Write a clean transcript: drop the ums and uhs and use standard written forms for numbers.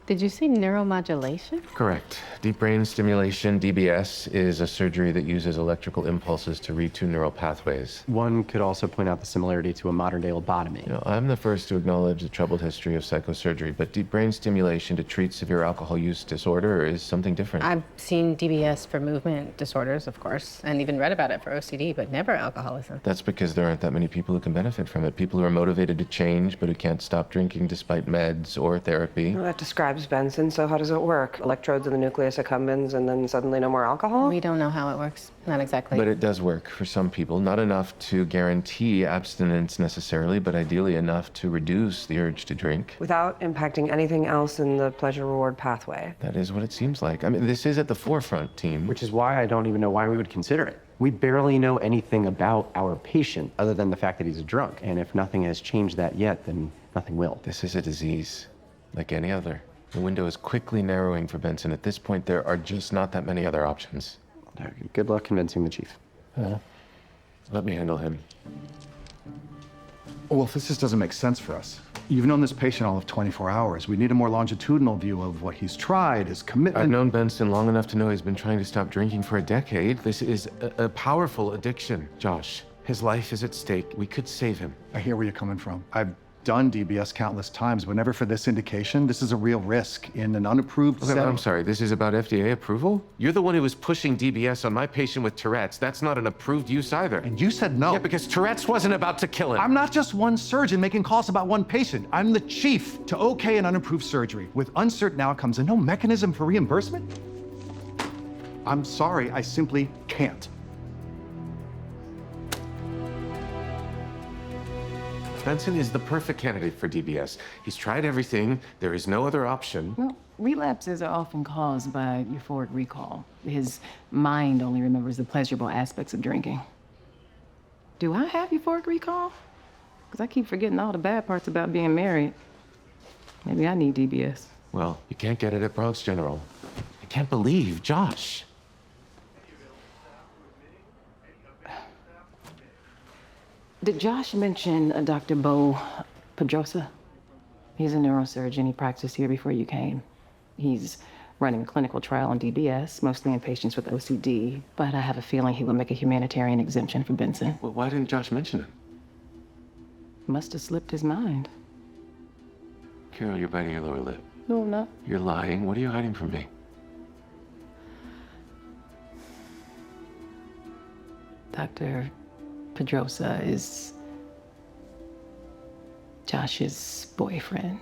Did you say neuromodulation? Correct. Deep brain stimulation, DBS, is a surgery that uses electrical impulses to retune neural pathways. One could also point out the similarity to a modern-day lobotomy. You know, I'm the first to acknowledge the troubled history of psychosurgery, but deep brain stimulation to treat severe alcohol use disorder is something different. I've seen DBS for movement disorders, of course, and even read about it for OCD, but never alcoholism. That's because there aren't that many people who can benefit from it. People who are motivated to change, but who can't stop drinking despite meds or therapy. Well, that describes Benson, so how does it work? Electrodes in the nucleus accumbens and then suddenly no more alcohol? We don't know how it works. Not exactly. But it does work for some people. Not enough to guarantee abstinence necessarily, but ideally enough to reduce the urge to drink. Without impacting anything else in the pleasure-reward pathway. That is what it seems like. I mean, this is at the forefront, team. Which is why I don't even know why we would consider it. We barely know anything about our patient other than the fact that he's a drunk. And if nothing has changed that yet, then nothing will. This is a disease, like any other. The window is quickly narrowing for Benson. At this point, there are just not that many other options. Good luck convincing the chief. Let me handle him. Well, this just doesn't make sense for us. You've known this patient all of 24 hours. We need a more longitudinal view of what he's tried, his commitment. I've known Benson long enough to know he's been trying to stop drinking for a decade. This is a powerful addiction, Josh. His life is at stake. We could save him. I hear where you're coming from. I've done DBS countless times, but never for this indication. This is a real risk in an unapproved Okay, setting. I'm sorry, this is about FDA approval? You're the one who was pushing DBS on my patient with Tourette's. That's not an approved use either. And you said no. Yeah, because Tourette's wasn't about to kill him. I'm not just one surgeon making calls about one patient. I'm the chief to okay an unapproved surgery with uncertain outcomes and no mechanism for reimbursement. I'm sorry, I simply can't. Benson is the perfect candidate for DBS. He's tried everything. There is no other option. Well, relapses are often caused by euphoric recall. His mind only remembers the pleasurable aspects of drinking. Do I have euphoric recall? Because I keep forgetting all the bad parts about being married. Maybe I need DBS. Well, you can't get it at Bronx General. I can't believe Josh. Did Josh mention Dr. Bo Pedrosa? He's a neurosurgeon. He practiced here before you came. He's running a clinical trial on DBS, mostly in patients with OCD, but I have a feeling he will make a humanitarian exemption for Benson. Well, why didn't Josh mention it? Must have slipped his mind. Carol, you're biting your lower lip. No, I'm not. You're lying. What are you hiding from me? Dr. Pedrosa is Josh's boyfriend.